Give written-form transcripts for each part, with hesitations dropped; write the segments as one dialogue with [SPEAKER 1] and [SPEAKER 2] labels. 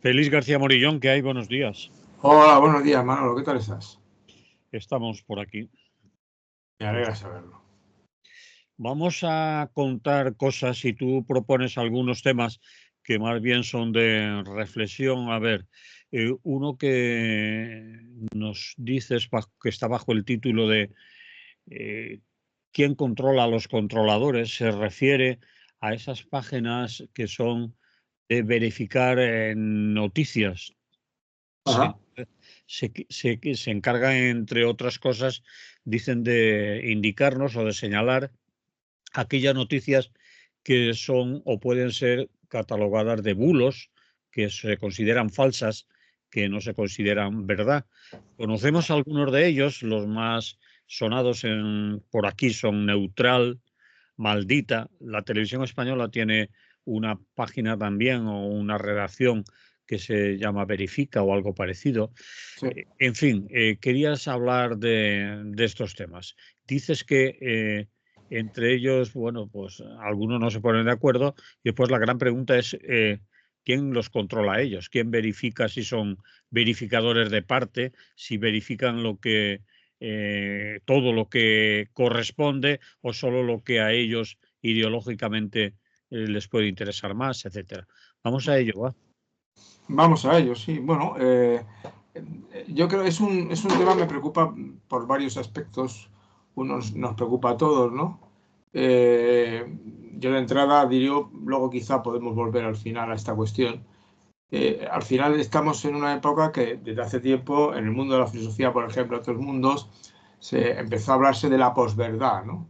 [SPEAKER 1] Félix García Morillón, ¿qué hay? Buenos días.
[SPEAKER 2] Hola, buenos días, Manolo. ¿Qué tal estás?
[SPEAKER 1] Estamos por aquí.
[SPEAKER 2] Me alegra saberlo.
[SPEAKER 1] Vamos a contar cosas y tú propones algunos temas que más bien son de reflexión. A ver, uno que nos dices que está bajo el título de ¿quién controla a los controladores? Se refiere a esas páginas que son de verificar noticias.
[SPEAKER 2] Ajá.
[SPEAKER 1] Se encargan, entre otras cosas, dicen de indicarnos o de señalar aquellas noticias que son o pueden ser catalogadas de bulos, que se consideran falsas, que no se consideran verdad. Conocemos algunos de ellos, los más sonados por aquí son Neutral, Maldita. La televisión española tiene una página también o una redacción que se llama Verifica o algo parecido.
[SPEAKER 2] Sí.
[SPEAKER 1] En fin, querías hablar de estos temas. Dices que entre ellos, bueno, pues algunos no se ponen de acuerdo y después la gran pregunta es ¿quién los controla a ellos? ¿Quién verifica si son verificadores de parte, si verifican todo lo que corresponde o solo lo que a ellos ideológicamente les puede interesar más, etcétera? Vamos a ello, ¿va?
[SPEAKER 2] Vamos a ello, sí. Bueno, yo creo que es un tema que me preocupa por varios aspectos. Uno nos preocupa a todos, ¿no? Yo de entrada diría, luego quizá podemos volver al final a esta cuestión. Al final estamos en una época que desde hace tiempo, en el mundo de la filosofía, por ejemplo, en otros mundos, se empezó a hablarse de la posverdad, ¿no?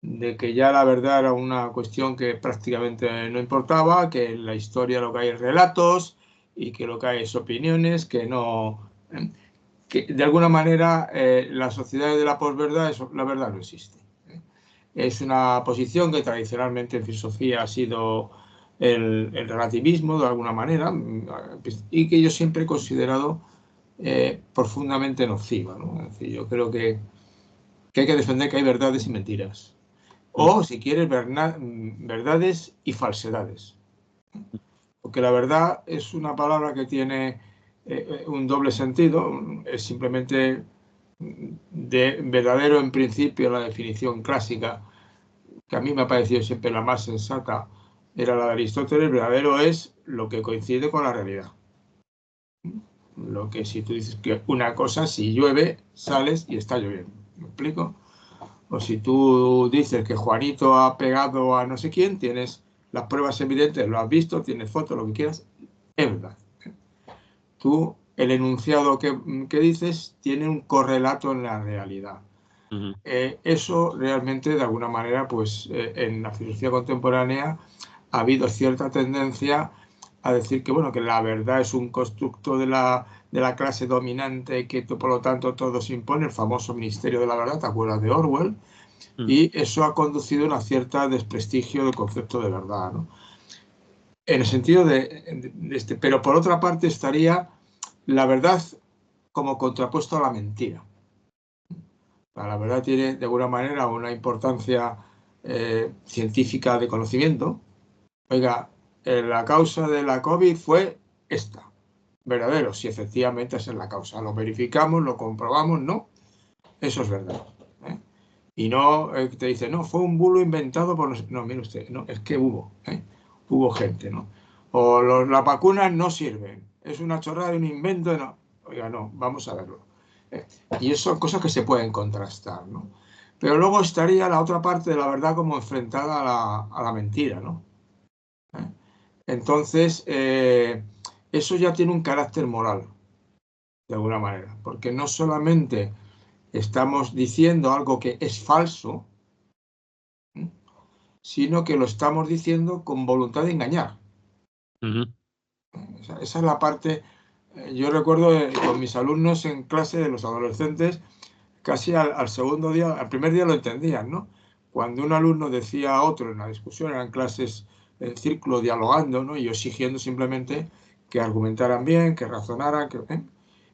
[SPEAKER 2] De que ya la verdad era una cuestión que prácticamente no importaba, que en la historia lo que hay es relatos y que lo que hay es opiniones, que no... que de alguna manera la sociedad de la posverdad, la verdad no existe. Es una posición que tradicionalmente en filosofía ha sido el relativismo, de alguna manera, y que yo siempre he considerado profundamente nociva, ¿no? Es decir, yo creo que hay que defender que hay verdades y mentiras o, si quieres, verdades y falsedades. Porque la verdad es una palabra que tiene un doble sentido, es simplemente de verdadero en principio la definición clásica, que a mí me ha parecido siempre la más sensata, era la de Aristóteles. Verdadero es lo que coincide con la realidad. Lo que si tú dices que una cosa, si llueve, sales y está lloviendo. ¿Me explico? O si tú dices que Juanito ha pegado a no sé quién, tienes las pruebas evidentes, lo has visto, tienes fotos, lo que quieras, es verdad. Tú, el enunciado que dices tiene un correlato en la realidad. Eso realmente, de alguna manera, pues en la filosofía contemporánea ha habido cierta tendencia a decir que, bueno, que la verdad es un constructo de la clase dominante y que por lo tanto todo se impone, el famoso ministerio de la verdad, ¿te acuerdas de Orwell? Y eso ha conducido a un cierto desprestigio del concepto de verdad, ¿no? En el sentido pero por otra parte estaría la verdad como contrapuesto a la mentira. La verdad tiene de alguna manera una importancia científica de conocimiento. Oiga, la causa de la COVID fue esta. Verdadero, si efectivamente esa es la causa. Lo verificamos, lo comprobamos, no. Eso es verdad. Y no te dice, no, fue un bulo inventado por... No, mire usted, no, es que hubo gente, ¿no? O las vacunas no sirven, es una chorrada, un invento, no. Oiga, no, vamos a verlo. Y eso son cosas que se pueden contrastar, ¿no? Pero luego estaría la otra parte de la verdad como enfrentada a la mentira, ¿no? Entonces, eso ya tiene un carácter moral, de alguna manera, porque no solamente estamos diciendo algo que es falso, sino que lo estamos diciendo con voluntad de engañar. Esa es la parte. Yo recuerdo con mis alumnos en clase, de los adolescentes, casi al segundo día, al primer día lo entendían, ¿no? Cuando un alumno decía a otro en la discusión, eran clases en círculo dialogando, ¿no? Y yo exigiendo simplemente que argumentaran bien, que razonaran,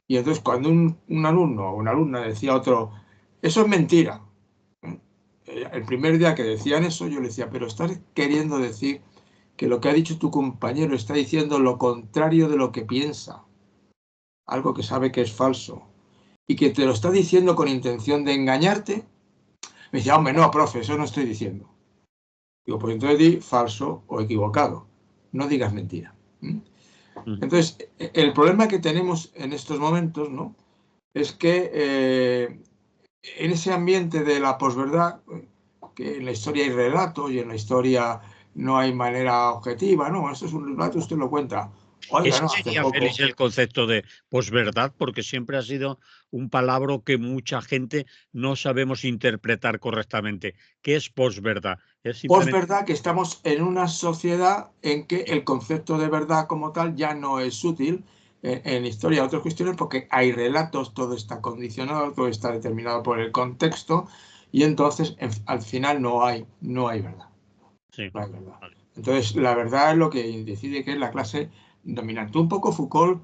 [SPEAKER 2] y entonces cuando un alumno o una alumna decía a otro, eso es mentira. El primer día que decían eso, yo le decía, pero estás queriendo decir que lo que ha dicho tu compañero está diciendo lo contrario de lo que piensa, algo que sabe que es falso, y que te lo está diciendo con intención de engañarte, me dice, hombre, no, profe, eso no estoy diciendo. Digo, pues entonces di falso o equivocado, no digas mentira. Entonces, el problema que tenemos en estos momentos, ¿no?, es que en ese ambiente de la posverdad, que en la historia hay relatos y en la historia no hay manera objetiva, no, esto es un relato, usted lo cuenta. Oiga,
[SPEAKER 1] Ese
[SPEAKER 2] no, hace
[SPEAKER 1] sería,
[SPEAKER 2] poco.
[SPEAKER 1] Félix, el concepto de posverdad, porque siempre ha sido un palabra que mucha gente no sabemos interpretar correctamente. ¿Qué es posverdad? Es simplemente...
[SPEAKER 2] Posverdad, que estamos en una sociedad en que el concepto de verdad como tal ya no es útil en historia de otras cuestiones, porque hay relatos, todo está condicionado, todo está determinado por el contexto, y entonces al final no hay verdad.
[SPEAKER 1] Sí,
[SPEAKER 2] No hay verdad.
[SPEAKER 1] vale.
[SPEAKER 2] Entonces, la verdad es lo que decide que es la clase dominante. Un poco Foucault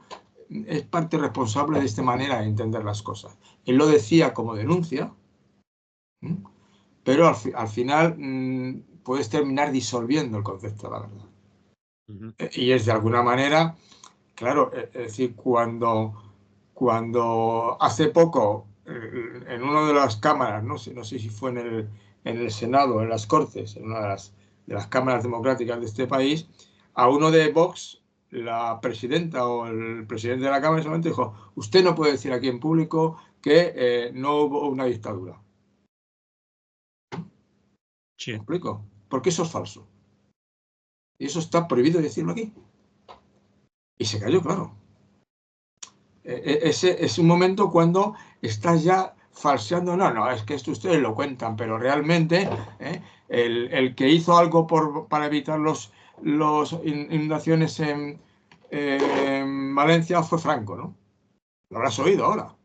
[SPEAKER 2] es parte responsable de esta manera de entender las cosas. Él lo decía como denuncia, pero al final puedes terminar disolviendo el concepto de la verdad. Y es de alguna manera, claro, es decir, cuando hace poco, en una de las cámaras, no sé si fue en el Senado, en las Cortes, en una de las cámaras democráticas de este país, a uno de Vox, la presidenta o el presidente de la Cámara en ese momento dijo, usted no puede decir aquí en público que no hubo una dictadura.
[SPEAKER 1] Sí.
[SPEAKER 2] ¿Me explico? Porque eso es falso. Y eso está prohibido decirlo aquí. Y se cayó, claro. Ese es un momento cuando estás ya falseando. No, es que esto ustedes lo cuentan, pero realmente el que hizo algo para evitar las inundaciones en Valencia fue Franco, ¿no? Lo habrás oído ahora.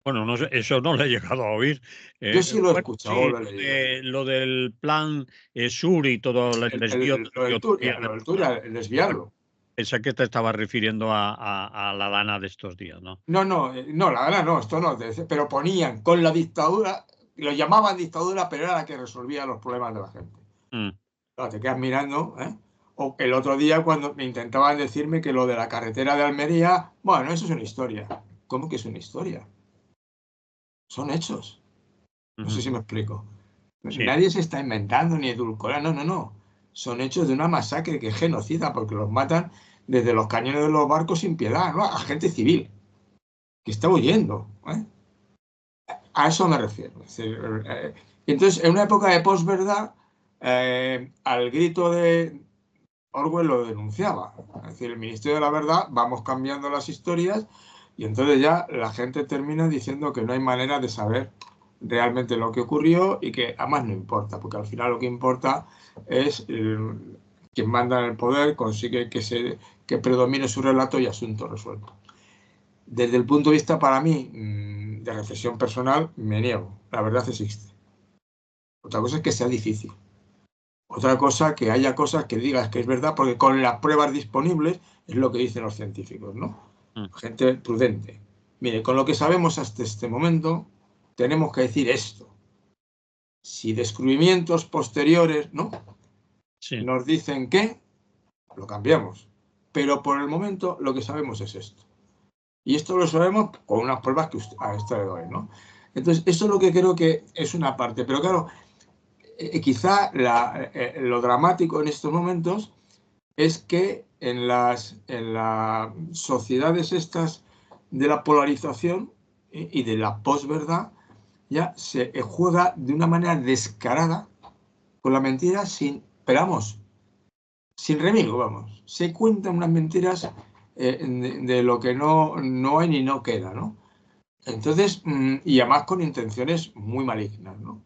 [SPEAKER 1] Bueno, no sé, eso no lo he llegado a oír.
[SPEAKER 2] Yo sí lo he
[SPEAKER 1] Bueno,
[SPEAKER 2] escuchado o
[SPEAKER 1] sí,
[SPEAKER 2] lo he leído.
[SPEAKER 1] lo del plan Sur y todo el desvío
[SPEAKER 2] Lo del Turia, el desviarlo.
[SPEAKER 1] Pensé que te estabas refiriendo a la Dana de estos días, ¿no?
[SPEAKER 2] No, la verdad no, esto no, pero ponían con la dictadura, lo llamaban dictadura, pero era la que resolvía los problemas de la gente. Claro, te quedas mirando, ¿eh? O el otro día cuando me intentaban decirme que lo de la carretera de Almería, bueno, eso es una historia. ¿Cómo que es una historia? Son hechos. No sé si me explico.
[SPEAKER 1] Sí.
[SPEAKER 2] Nadie se está inventando ni edulcorando, no. Son hechos de una masacre que es genocida porque los matan desde los cañones de los barcos sin piedad, ¿no? A gente civil que está huyendo, ¿eh? A eso me refiero. Entonces, en una época de posverdad, al grito de Orwell lo denunciaba. Es decir, el Ministerio de la Verdad, vamos cambiando las historias y entonces ya la gente termina diciendo que no hay manera de saber realmente lo que ocurrió y que además no importa, porque al final lo que importa es quien manda en el poder consigue que predomine su relato y asunto resuelto. Desde el punto de vista, para mí, de reflexión personal, me niego. La verdad existe. Otra cosa es que sea difícil. Otra cosa que haya cosas que digas que es verdad, porque con las pruebas disponibles es lo que dicen los científicos, ¿no? Gente prudente. Mire, con lo que sabemos hasta este momento, tenemos que decir esto. Si descubrimientos posteriores, ¿no?,
[SPEAKER 1] Sí.
[SPEAKER 2] nos dicen que, lo cambiamos. Pero por el momento lo que sabemos es esto. Y esto lo sabemos con unas pruebas que a esto le doy, ¿no? Entonces, eso es lo que creo que es una parte. Pero claro, quizá lo dramático en estos momentos es que en las sociedades estas de la polarización y de la posverdad ya se juega de una manera descarada con la mentira sin remilgo, vamos. Se cuentan unas mentiras de lo que no hay ni no queda, ¿no? Entonces, y además con intenciones muy malignas, ¿no?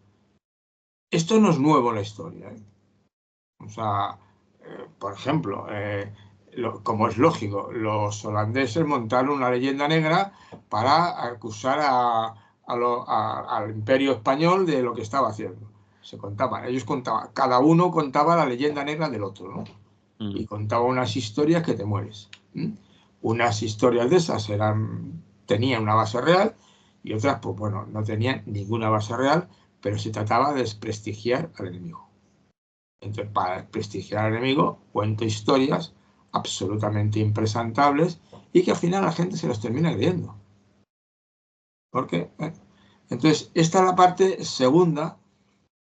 [SPEAKER 2] Esto no es nuevo en la historia, ¿eh? O sea, por ejemplo, como es lógico, los holandeses montaron una leyenda negra para acusar al Imperio Español de lo que estaba haciendo. Ellos contaban, cada uno contaba la leyenda negra del otro, ¿no? Y contaba unas historias que te mueres. Unas historias de esas tenían una base real y otras, pues bueno, no tenían ninguna base real, pero se trataba de desprestigiar al enemigo. Entonces, para desprestigiar al enemigo, cuento historias absolutamente impresentables y que al final la gente se las termina creyendo. ¿Por qué? Entonces, esta es la parte segunda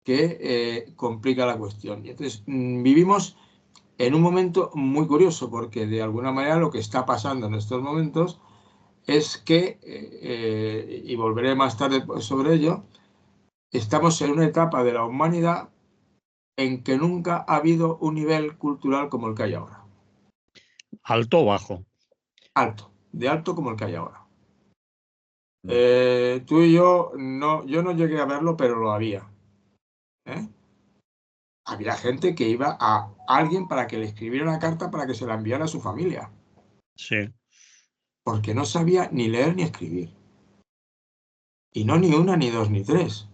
[SPEAKER 2] que complica la cuestión. Y entonces, vivimos en un momento muy curioso, porque de alguna manera lo que está pasando en estos momentos es que, y volveré más tarde sobre ello, estamos en una etapa de la humanidad en que nunca ha habido un nivel cultural como el que hay ahora.
[SPEAKER 1] ¿Alto o bajo?
[SPEAKER 2] Alto, de alto como el que hay ahora. Tú y yo no llegué a verlo, pero lo había. Había gente que iba a alguien para que le escribiera una carta para que se la enviara a su familia.
[SPEAKER 1] Sí.
[SPEAKER 2] Porque no sabía ni leer ni escribir. Y no ni una, ni dos, ni tres.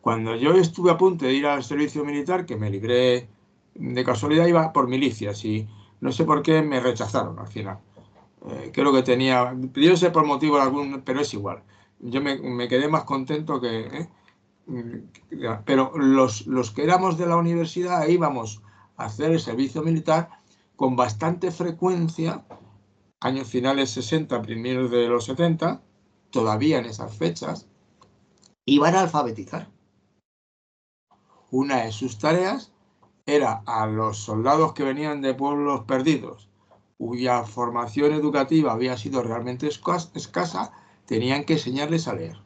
[SPEAKER 2] Cuando yo estuve a punto de ir al servicio militar, que me libré de casualidad, iba por milicias y no sé por qué me rechazaron al final. Creo que tenía, yo sé por motivo algún, pero es igual. Yo me quedé más contento que... Pero los que éramos de la universidad íbamos a hacer el servicio militar con bastante frecuencia, años finales 60, primeros de los 70, todavía en esas fechas, iban a alfabetizar. Una de sus tareas era a los soldados que venían de pueblos perdidos, cuya formación educativa había sido realmente escasa, tenían que enseñarles a leer.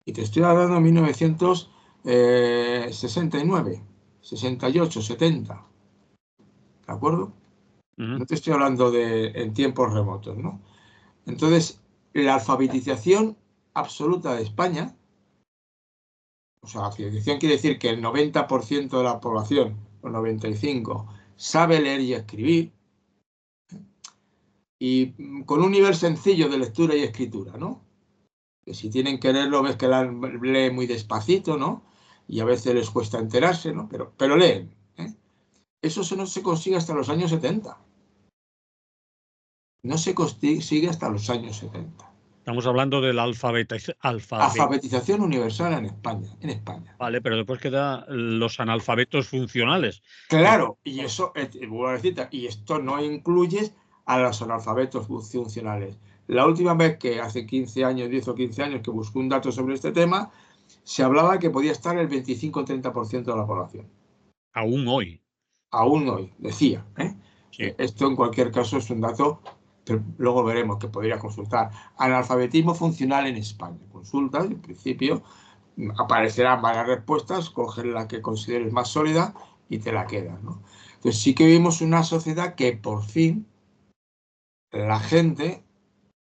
[SPEAKER 2] Y te estoy hablando de 1969, 68, 70. ¿De acuerdo? No te estoy hablando de en tiempos remotos, ¿no? Entonces, la alfabetización absoluta de España, o sea, la alfabetización quiere decir que el 90% de la población, o 95%, sabe leer y escribir, y con un nivel sencillo de lectura y escritura, ¿no? Que si tienen que leerlo, ves que leen muy despacito, ¿no? Y a veces les cuesta enterarse, ¿no? Pero leen, ¿eh? Eso no se consigue hasta los años 70. No se consigue hasta los años 70.
[SPEAKER 1] Estamos hablando de la
[SPEAKER 2] Alfabetización universal en España, en España.
[SPEAKER 1] Vale, pero después quedan los analfabetos funcionales.
[SPEAKER 2] Claro, y eso, vuelvo a decirte, y esto no incluye a los analfabetos funcionales. La última vez que hace 15 años, 10 o 15 años, que busqué un dato sobre este tema, se hablaba que podía estar el 25 o 30% de la población.
[SPEAKER 1] Aún hoy.
[SPEAKER 2] Aún hoy, decía.
[SPEAKER 1] Sí.
[SPEAKER 2] Esto en cualquier caso es un dato que luego veremos que podría consultar. Analfabetismo funcional en España. Consultas, en principio aparecerán varias respuestas, coges la que consideres más sólida y te la quedas, ¿no? Entonces sí que vivimos una sociedad que por fin la gente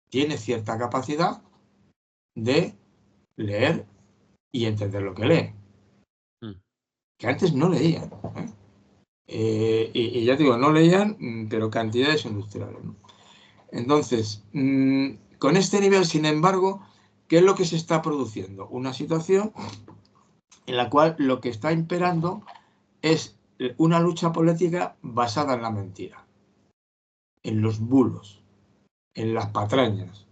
[SPEAKER 2] tiene cierta capacidad de leer y entender lo que lee. Que antes no leían. Y ya te digo, no leían, pero cantidades industriales, ¿no? Entonces, con este nivel, sin embargo, ¿qué es lo que se está produciendo? Una situación en la cual lo que está imperando es una lucha política basada en la mentira, en los bulos, en las patrañas.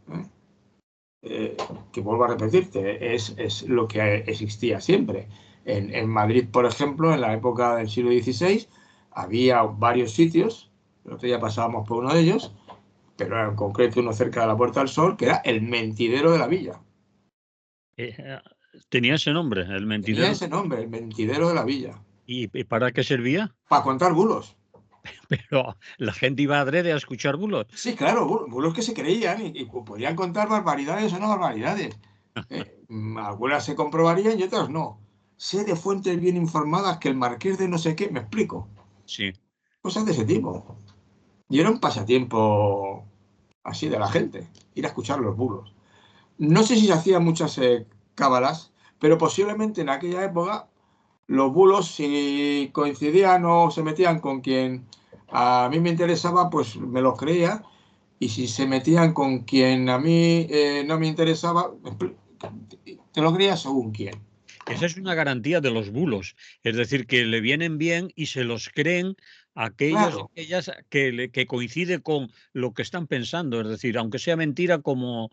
[SPEAKER 2] Que vuelvo a repetirte, es lo que existía siempre. En Madrid, por ejemplo, en la época del siglo XVI, había varios sitios, el otro día pasábamos por uno de ellos, pero en concreto uno cerca de la Puerta del Sol, que era el mentidero de la villa.
[SPEAKER 1] Tenía ese nombre, el mentidero.
[SPEAKER 2] Tenía ese nombre, el mentidero de la villa.
[SPEAKER 1] ¿Y para qué servía?
[SPEAKER 2] Para contar bulos.
[SPEAKER 1] Pero la gente iba adrede a escuchar bulos.
[SPEAKER 2] Sí, claro, bulos que se creían y podían contar barbaridades o no barbaridades. Algunas se comprobarían y otras no. Sé de fuentes bien informadas que el marqués de no sé qué, me explico.
[SPEAKER 1] Sí.
[SPEAKER 2] Cosas de ese tipo. Y era un pasatiempo así de la gente, ir a escuchar los bulos. No sé si se hacían muchas cábalas, pero posiblemente en aquella época los bulos, si coincidían o se metían con quien a mí me interesaba, pues me los creía. Y si se metían con quien a mí no me interesaba, te lo creía según quién.
[SPEAKER 1] Esa es una garantía de los bulos. Es decir, que le vienen bien y se los creen aquellos y
[SPEAKER 2] Claro,
[SPEAKER 1] aquellas que coincide con lo que están pensando. Es decir, aunque sea mentira, como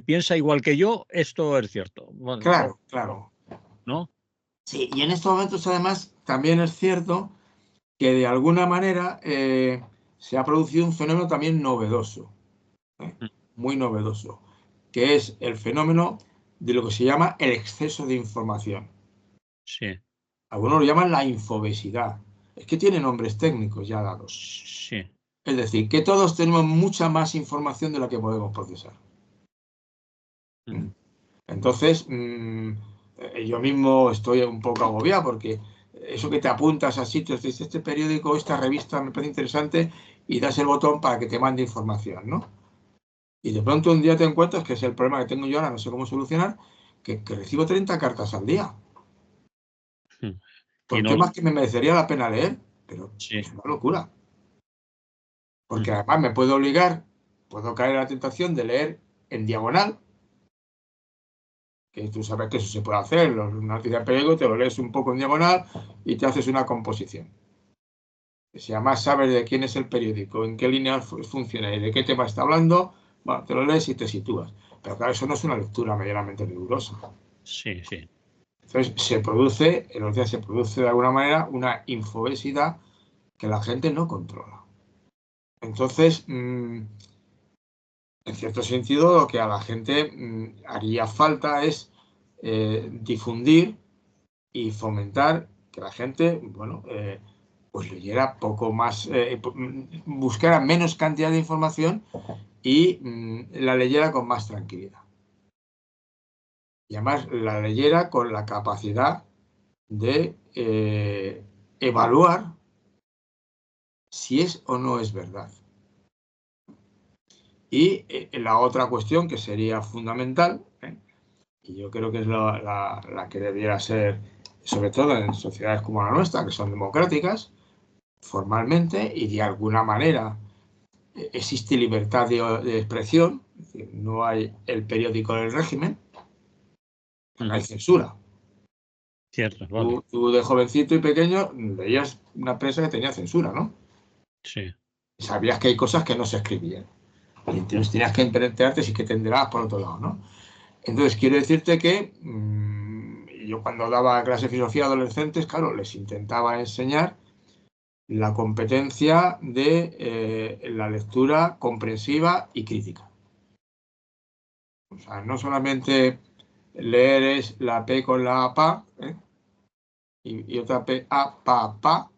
[SPEAKER 1] piensa igual que yo, esto es cierto. Bueno,
[SPEAKER 2] claro, claro.
[SPEAKER 1] ¿no?
[SPEAKER 2] Sí, y en estos momentos además también es cierto que de alguna manera se ha producido un fenómeno también novedoso, muy novedoso, que es el fenómeno de lo que se llama el exceso de información.
[SPEAKER 1] Sí.
[SPEAKER 2] Algunos lo llaman la infobesidad. Es que tiene nombres técnicos ya dados.
[SPEAKER 1] Sí.
[SPEAKER 2] Es decir, que todos tenemos mucha más información de la que podemos procesar. Entonces, yo mismo estoy un poco agobiado porque eso que te apuntas a sitios, dices, este periódico, esta revista me parece interesante y das el botón para que te mande información, ¿no? Y de pronto un día te encuentras, que es el problema que tengo yo ahora, no sé cómo solucionar, que recibo 30 cartas al día.
[SPEAKER 1] Y
[SPEAKER 2] Con
[SPEAKER 1] no,
[SPEAKER 2] temas que me merecería la pena leer, pero
[SPEAKER 1] sí.
[SPEAKER 2] es una locura. Porque además me puedo obligar, puedo caer en la tentación de leer en diagonal, que tú sabes que eso se puede hacer, los noticias de periódico te lo lees un poco en diagonal y te haces una composición. Si además sabes de quién es el periódico, en qué línea funciona y de qué tema está hablando, bueno, te lo lees y te sitúas. Pero claro, eso no es una lectura medianamente rigurosa.
[SPEAKER 1] Sí, sí.
[SPEAKER 2] Entonces se produce de alguna manera una infobesidad que la gente no controla. Entonces, en cierto sentido, lo que a la gente haría falta es difundir y fomentar que la gente, bueno, pues leyera poco más, buscara menos cantidad de información y la leyera con más tranquilidad. Y además la leyera con la capacidad de evaluar si es o no es verdad. Y la otra cuestión que sería fundamental, y yo creo que es la que debiera ser, sobre todo en sociedades como la nuestra, que son democráticas, formalmente, y de alguna manera existe libertad de expresión, es decir, no hay el periódico del régimen, no hay censura.
[SPEAKER 1] Cierto, vale.
[SPEAKER 2] Tú de jovencito y pequeño leías una prensa que tenía censura, ¿no?
[SPEAKER 1] Sí.
[SPEAKER 2] Sabías que hay cosas que no se escribían. Y entonces tenías que enterarte si que te enterabas por otro lado, ¿no? Entonces quiero decirte que yo cuando daba clase de filosofía a adolescentes, claro, les intentaba enseñar la competencia de la lectura comprensiva y crítica. O sea, no solamente leer es la P con la PA, y otra P, A, pa,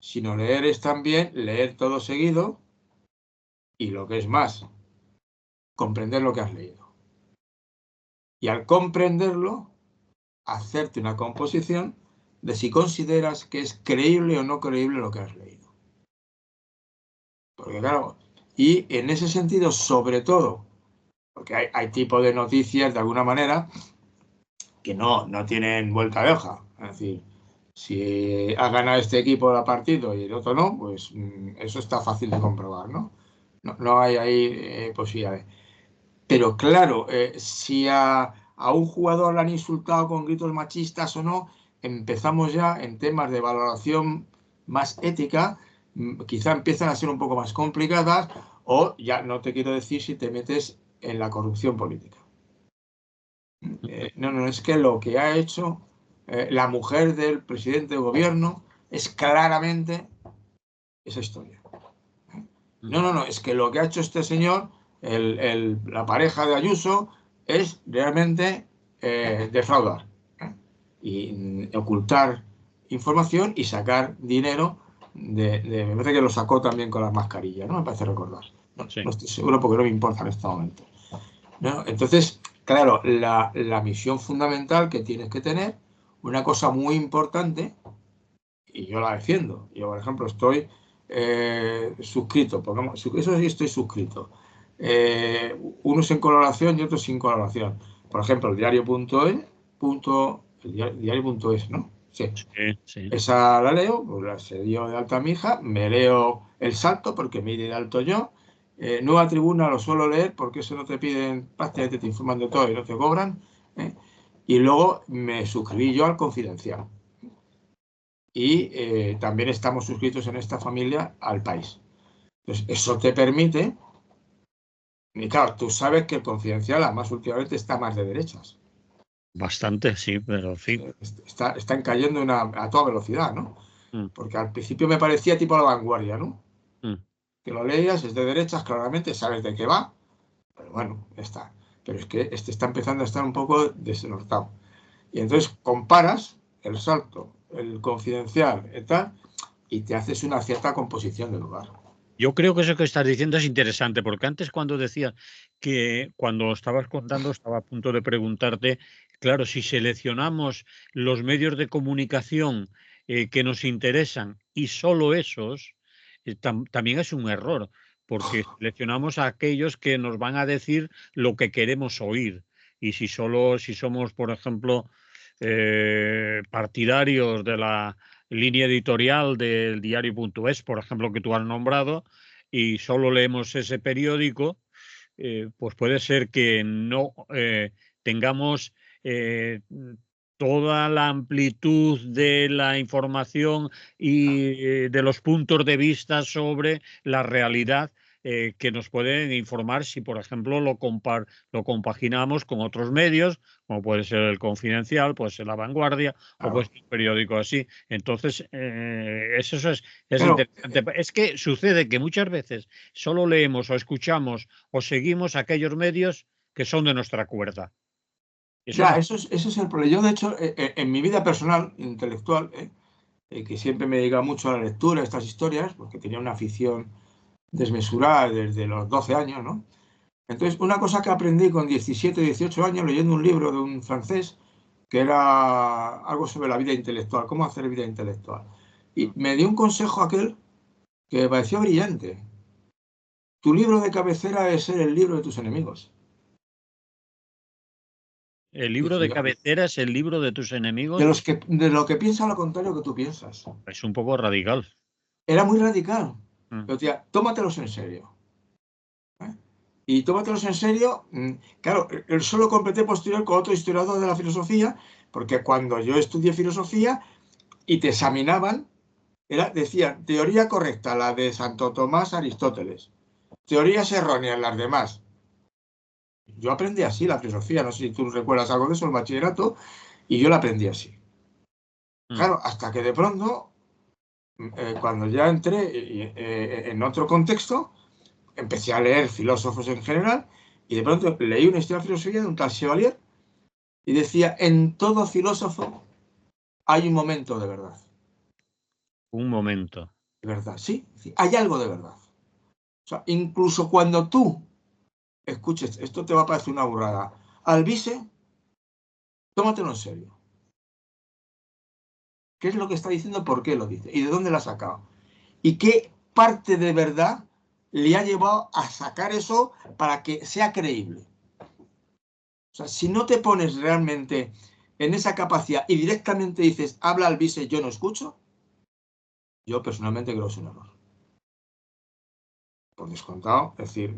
[SPEAKER 2] sino leer es también leer todo seguido y lo que es más, comprender lo que has leído. Y al comprenderlo, hacerte una composición de si consideras que es creíble o no creíble lo que has leído. Porque claro, y en ese sentido, sobre todo, porque hay tipos de noticias, de alguna manera, que no tienen vuelta de hoja. Es decir, si ha ganado este equipo el partido y el otro no, pues eso está fácil de comprobar, ¿no? No hay ahí posibilidades. Pero claro, si a un jugador le han insultado con gritos machistas o no, empezamos ya en temas de valoración más ética, quizá empiezan a ser un poco más complicadas, o ya no te quiero decir si te metes en la corrupción política. No, es que lo que ha hecho la mujer del presidente de gobierno es claramente esa historia. No, es que lo que ha hecho este señor, la pareja de Ayuso, es realmente defraudar y ocultar información y sacar dinero me parece que lo sacó también con las mascarillas, ¿no? Me parece recordar.
[SPEAKER 1] Sí.
[SPEAKER 2] No estoy seguro porque no me importa en este momento. ¿No? Entonces, claro, la misión fundamental que tienes que tener, una cosa muy importante, y yo la defiendo. Yo, por ejemplo, estoy suscrito, eso sí estoy suscrito. Unos en colaboración y otros sin colaboración. Por ejemplo, el diario.es, diario.es, ¿no? Sí.
[SPEAKER 1] Sí.
[SPEAKER 2] Esa la leo, pues se dio de alta mi hija, me leo El Salto porque me di de alto yo. Nueva Tribuna lo suelo leer porque eso no te piden, prácticamente te informan de todo y no te cobran. Y luego me suscribí yo al Confidencial. Y también estamos suscritos en esta familia al País. Entonces, eso te permite, y claro, tú sabes que el Confidencial, además últimamente está más de derechas.
[SPEAKER 1] Bastante, sí, pero en fin.
[SPEAKER 2] Están cayendo a toda velocidad, ¿no?
[SPEAKER 1] Mm,
[SPEAKER 2] Porque al principio me parecía tipo La Vanguardia, ¿no?
[SPEAKER 1] mm.
[SPEAKER 2] Que lo leías, es de derechas, claramente sabes de qué va, pero bueno, ya está. Pero es que este está empezando a estar un poco desnortado. Y entonces comparas el Salto, el Confidencial y tal, y te haces una cierta composición del lugar.
[SPEAKER 1] Yo creo que eso que estás diciendo es interesante, porque antes cuando decías que cuando estabas contando estaba a punto de preguntarte, claro, si seleccionamos los medios de comunicación que nos interesan y solo esos, también es un error, porque seleccionamos a aquellos que nos van a decir lo que queremos oír. Y si somos, por ejemplo, partidarios de la línea editorial del diario.es, por ejemplo, que tú has nombrado, y solo leemos ese periódico, pues puede ser que no tengamos toda la amplitud de la información y de los puntos de vista sobre la realidad que nos pueden informar si, por ejemplo, lo compaginamos con otros medios, como puede ser el Confidencial, puede ser La Vanguardia o puede
[SPEAKER 2] Claro.
[SPEAKER 1] ser un periódico así. Entonces, eso es
[SPEAKER 2] Pero,
[SPEAKER 1] interesante. Es que sucede que muchas veces solo leemos o escuchamos o seguimos aquellos medios que son de nuestra cuerda. Eso es
[SPEAKER 2] ya,
[SPEAKER 1] así.
[SPEAKER 2] eso es el problema. Yo, de hecho, en mi vida personal, intelectual, que siempre me dedica mucho a la lectura, a estas historias, porque tenía una afición desmesurada desde los 12 años, ¿no? Entonces, una cosa que aprendí con 17, 18 años, leyendo un libro de un francés, que era algo sobre la vida intelectual, cómo hacer vida intelectual. Y
[SPEAKER 1] Mm.
[SPEAKER 2] me dio un consejo aquel que me pareció brillante. Tu libro de cabecera debe ser el libro de tus enemigos.
[SPEAKER 1] El libro
[SPEAKER 2] Dije
[SPEAKER 1] de
[SPEAKER 2] yo,
[SPEAKER 1] cabecera es el libro de tus
[SPEAKER 2] de
[SPEAKER 1] enemigos.
[SPEAKER 2] los que, de lo que piensa lo contrario que tú piensas.
[SPEAKER 1] Es un poco radical.
[SPEAKER 2] Era muy radical.
[SPEAKER 1] Mm.
[SPEAKER 2] Pero decía, tómatelos en serio. ¿Eh? Y tómatelos en serio. Claro, solo completé posterior con otro historiador de la filosofía, porque cuando yo estudié filosofía y te examinaban, decían, teoría correcta, la de Santo Tomás Aristóteles. Teorías erróneas, las demás. Yo aprendí así la filosofía, no sé si tú recuerdas algo de eso, el bachillerato, y yo la aprendí así.
[SPEAKER 1] Mm.
[SPEAKER 2] Claro, hasta que de pronto, cuando ya entré en otro contexto, empecé a leer filósofos en general y de pronto leí una historia de filosofía de un tal Chevalier y decía, en todo filósofo hay un momento de verdad.
[SPEAKER 1] Un momento.
[SPEAKER 2] De verdad, sí, hay algo de verdad. O sea, incluso cuando tú escuches, esto te va a parecer una burrada, Alvise, tómatelo en serio. ¿Qué es lo que está diciendo? ¿Por qué lo dice? ¿Y de dónde lo ha sacado? ¿Y qué parte de verdad le ha llevado a sacar eso para que sea creíble? O sea, si no te pones realmente en esa capacidad y directamente dices, habla Alvise, yo no escucho, yo personalmente creo que es un error. Por descontado, es decir,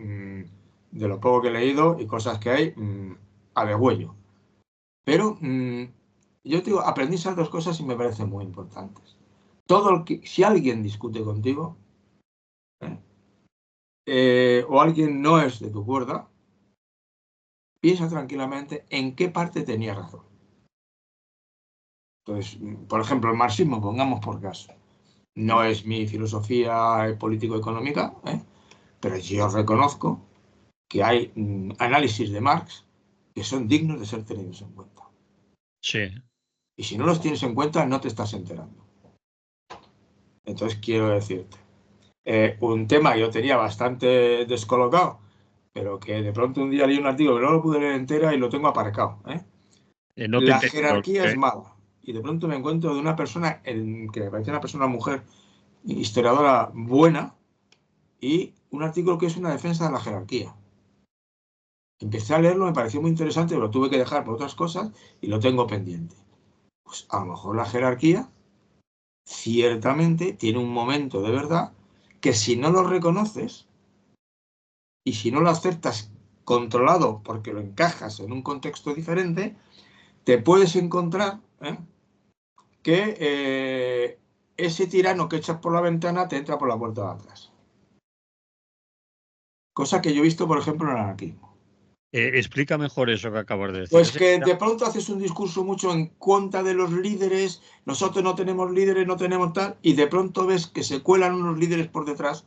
[SPEAKER 2] de lo poco que he leído y cosas que hay, a degüello. Pero yo te digo, aprendí esas dos cosas y me parecen muy importantes. Si alguien discute contigo, ¿eh? O alguien no es de tu cuerda, piensa tranquilamente en qué parte tenía razón. Entonces, por ejemplo, el marxismo, pongamos por caso. No es mi filosofía político-económica, pero yo reconozco que hay análisis de Marx que son dignos de ser tenidos en cuenta.
[SPEAKER 1] Sí.
[SPEAKER 2] Y si no los tienes en cuenta, no te estás enterando. Entonces, quiero decirte, un tema que yo tenía bastante descolocado, pero que de pronto un día leí un artículo que no lo pude leer entera y lo tengo aparcado.
[SPEAKER 1] No te he
[SPEAKER 2] La
[SPEAKER 1] entendido.
[SPEAKER 2] jerarquía es mala. Y de pronto me encuentro de una persona que me parece una persona mujer historiadora buena y un artículo que es una defensa de la jerarquía. Empecé a leerlo, me pareció muy interesante, pero lo tuve que dejar por otras cosas y lo tengo pendiente. Pues a lo mejor la jerarquía ciertamente tiene un momento de verdad que si no lo reconoces y si no lo aceptas controlado porque lo encajas en un contexto diferente, te puedes encontrar que ese tirano que echas por la ventana te entra por la puerta de atrás. Cosa que yo he visto, por ejemplo, en el anarquismo.
[SPEAKER 1] Explica mejor eso que acabas de decir.
[SPEAKER 2] Pues que de pronto haces un discurso mucho en contra de los líderes, nosotros no tenemos líderes, no tenemos tal, y de pronto ves que se cuelan unos líderes por detrás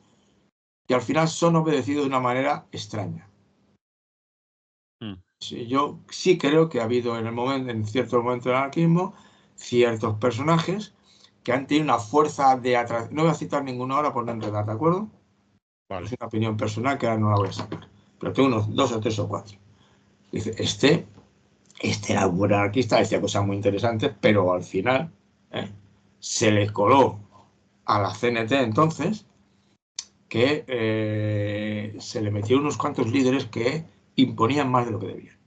[SPEAKER 2] que al final son obedecidos de una manera extraña. Sí, yo sí creo que ha habido en cierto momento del anarquismo, ciertos personajes que han tenido una fuerza de atracción. No voy a citar ninguno ahora por no enredar, ¿de acuerdo?
[SPEAKER 1] Vale.
[SPEAKER 2] Es una opinión personal que ahora no la voy a sacar. Pero tengo unos 2 o 3 o 4. Dice, este era un buen anarquista, decía cosas muy interesantes, pero al final se le coló a la CNT entonces que se le metieron unos cuantos líderes que imponían más de lo que debían.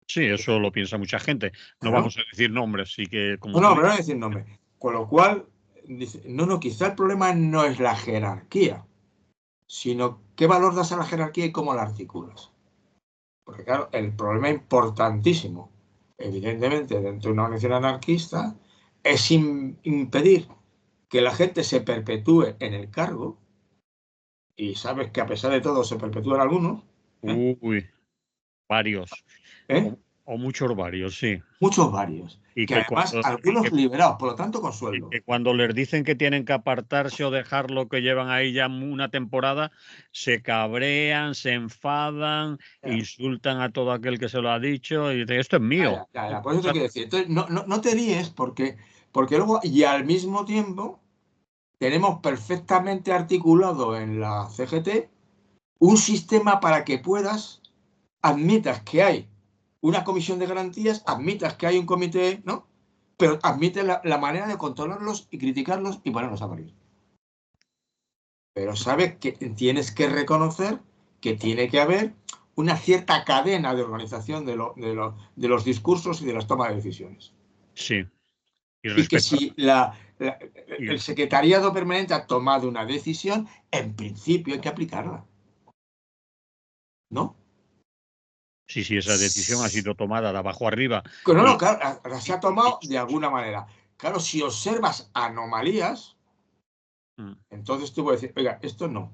[SPEAKER 1] Sí, eso lo piensa mucha gente. No
[SPEAKER 2] Claro.
[SPEAKER 1] vamos a decir nombres, sí que como
[SPEAKER 2] No,
[SPEAKER 1] tú
[SPEAKER 2] pero no voy a decir nombre. Con lo cual, dice, no, quizá el problema no es la jerarquía, sino qué valor das a la jerarquía y cómo la articulas. Porque claro, el problema importantísimo, evidentemente, dentro de una organización anarquista, es impedir que la gente se perpetúe en el cargo, y sabes que a pesar de todo se perpetúan algunos,
[SPEAKER 1] Uy, varios.
[SPEAKER 2] ¿eh?
[SPEAKER 1] O muchos varios, sí.
[SPEAKER 2] Muchos varios,
[SPEAKER 1] Y
[SPEAKER 2] que
[SPEAKER 1] que
[SPEAKER 2] además
[SPEAKER 1] cuando,
[SPEAKER 2] algunos liberados, por lo tanto con sueldo.
[SPEAKER 1] que cuando les dicen que tienen que apartarse o dejar lo que llevan ahí ya una temporada, se cabrean, se enfadan, insultan a todo aquel que se lo ha dicho y dicen, esto es mío.
[SPEAKER 2] Por eso te quiero decir. Entonces, no te líes porque luego, y al mismo tiempo, tenemos perfectamente articulado en la CGT un sistema para que puedas, admitas que hay una comisión de garantías, admitas que hay un comité, ¿no? Pero admite la manera de controlarlos y criticarlos y ponerlos a parir. Pero sabes que tienes que reconocer que tiene que haber una cierta cadena de organización de los discursos y de las tomas de decisiones.
[SPEAKER 1] Sí.
[SPEAKER 2] Y que si el secretariado permanente ha tomado una decisión, en principio hay que aplicarla. ¿No?
[SPEAKER 1] Sí, esa decisión ha sido tomada de abajo arriba.
[SPEAKER 2] No, claro, se ha tomado de alguna manera. Claro, si observas anomalías, entonces tú puedes decir, oiga, esto no.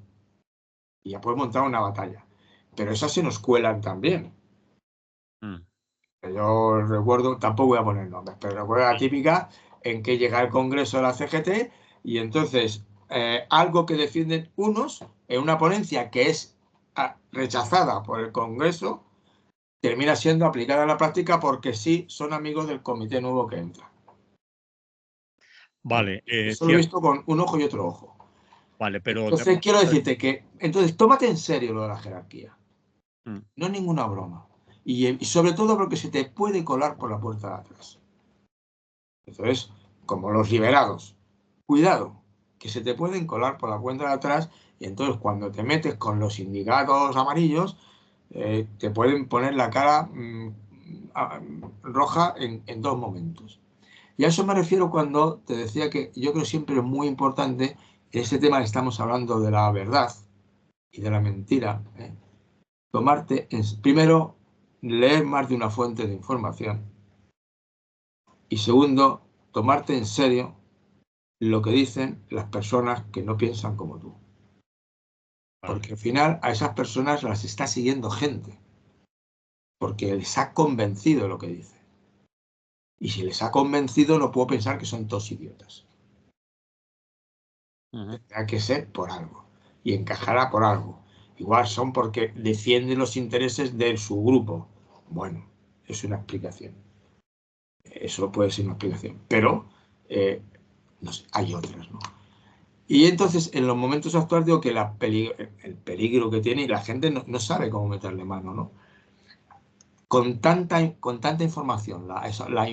[SPEAKER 2] Y ya puedes montar una batalla. Pero esas se nos cuelan también. Yo recuerdo, tampoco voy a poner nombres, pero recuerdo la típica en que llega el Congreso de la CGT y entonces algo que defienden unos en una ponencia que es rechazada por el Congreso termina siendo aplicada en la práctica porque sí son amigos del comité nuevo que entra.
[SPEAKER 1] Vale.
[SPEAKER 2] Eso lo he visto con un ojo y otro ojo.
[SPEAKER 1] Vale, pero...
[SPEAKER 2] Entonces quiero decirte que, entonces tómate en serio lo de la jerarquía. No es ninguna broma. Y sobre todo porque se te puede colar por la puerta de atrás. Entonces, como los liberados, cuidado, que se te pueden colar por la puerta de atrás y entonces cuando te metes con los sindicatos amarillos, te pueden poner la cara roja en 2 momentos. Y a eso me refiero cuando te decía que yo creo siempre es muy importante, en este tema que estamos hablando de la verdad y de la mentira, primero, leer más de una fuente de información y segundo, tomarte en serio lo que dicen las personas que no piensan como tú. Porque al final a esas personas las está siguiendo gente, porque les ha convencido lo que dicen. Y si les ha convencido, no puedo pensar que son todos idiotas. Tendrá que ser por algo y encajará por algo. Igual son porque defienden los intereses de su grupo. Bueno, es una explicación. Eso puede ser una explicación. Pero, no sé, hay otras, ¿no? Y entonces, en los momentos actuales, digo que el peligro que tiene y la gente no sabe cómo meterle mano, ¿no? Con tanta información, la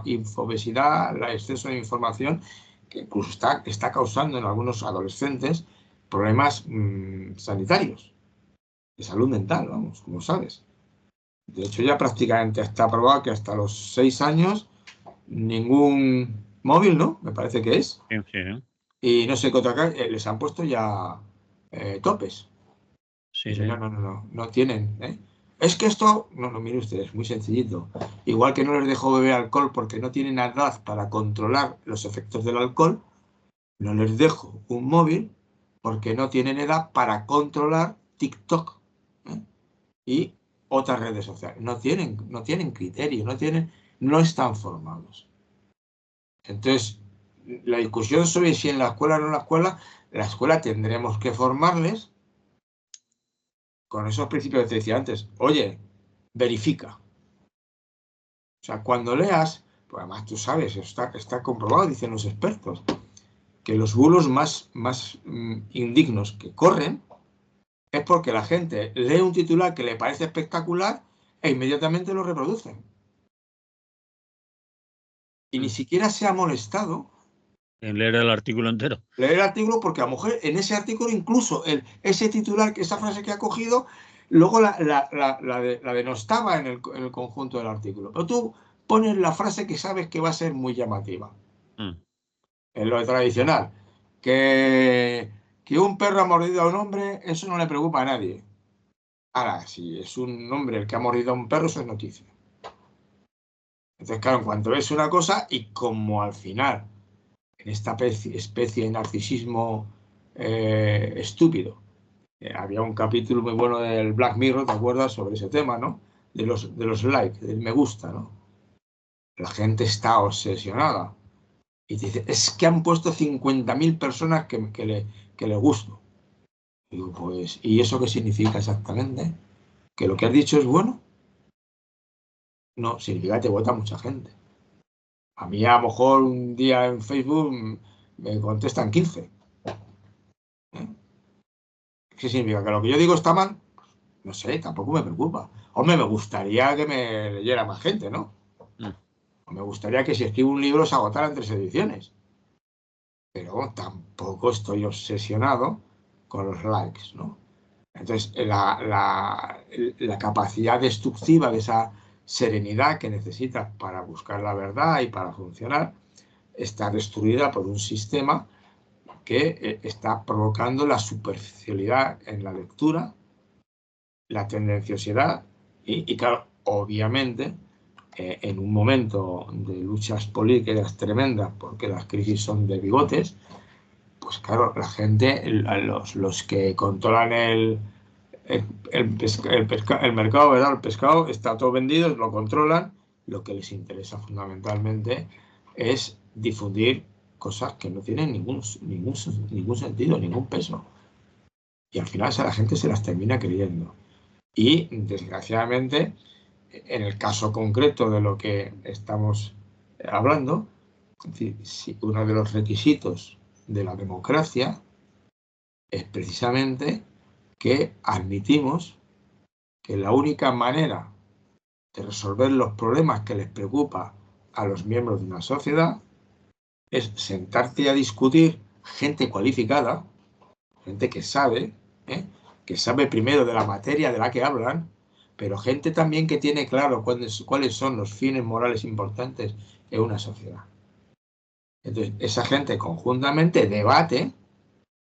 [SPEAKER 2] infobesidad, el exceso de información, que incluso está causando en algunos adolescentes problemas sanitarios, de salud mental, vamos, como sabes. De hecho, ya prácticamente está probado que hasta los 6 años ningún móvil, ¿no? Me parece que es. Y no sé qué otra les han puesto ya topes.
[SPEAKER 1] Sí,
[SPEAKER 2] no tienen. Es que esto, no, mire usted, es muy sencillito. Igual que no les dejo beber alcohol porque no tienen edad para controlar los efectos del alcohol, no les dejo un móvil porque no tienen edad para controlar TikTok. y otras redes sociales. No tienen criterio, no están formados. Entonces, la discusión sobre si en la escuela o no en la escuela tendremos que formarles con esos principios que te decía antes. Oye, verifica. O sea, cuando leas, pues además tú sabes, está comprobado, dicen los expertos, que los bulos más indignos que corren es porque la gente lee un titular que le parece espectacular e inmediatamente lo reproducen. Y ni siquiera se ha molestado
[SPEAKER 1] en leer el artículo entero.
[SPEAKER 2] Leer el artículo porque a lo mejor en ese artículo incluso ese titular, esa frase que ha cogido, luego la denostaba en el conjunto del artículo. Pero tú pones la frase que sabes que va a ser muy llamativa. En lo tradicional. Que un perro ha mordido a un hombre, eso no le preocupa a nadie. Ahora, si es un hombre el que ha mordido a un perro, eso es noticia. Entonces, claro, en cuanto ves una cosa, y como al final, en esta especie de narcisismo estúpido, había un capítulo muy bueno del Black Mirror, ¿te acuerdas? Sobre ese tema, ¿no? De los likes, del me gusta, ¿no? La gente está obsesionada. Y te dice, es que han puesto 50.000 personas que le gusto. Digo, pues, ¿y eso qué significa exactamente? ¿Que lo que has dicho es bueno? No, significa que te vota mucha gente. A mí a lo mejor un día en Facebook me contestan 15. ¿Eh? ¿Qué significa? ¿Que lo que yo digo está mal? No sé, tampoco me preocupa. Hombre, me gustaría que me leyera más gente, ¿no? Me gustaría que si escribo un libro se agotara en 3 ediciones. Pero tampoco estoy obsesionado con los likes, ¿no? Entonces, la capacidad destructiva de esa serenidad que necesitas para buscar la verdad y para funcionar está destruida por un sistema que está provocando la superficialidad en la lectura, la tendenciosidad y claro, obviamente, en un momento de luchas políticas tremendas, porque las crisis son de bigotes, pues claro, la gente, los que controlan el mercado, ¿verdad? El pescado está todo vendido, lo controlan. Lo que les interesa fundamentalmente es difundir cosas que no tienen ningún sentido, ningún peso. Y al final a la gente se las termina creyendo. Y desgraciadamente, en el caso concreto de lo que estamos hablando, es decir, si uno de los requisitos de la democracia es precisamente que admitimos que la única manera de resolver los problemas que les preocupa a los miembros de una sociedad es sentarte a discutir gente cualificada, gente que sabe primero de la materia de la que hablan, pero gente también que tiene claro cuáles son los fines morales importantes en una sociedad. Entonces, esa gente conjuntamente debate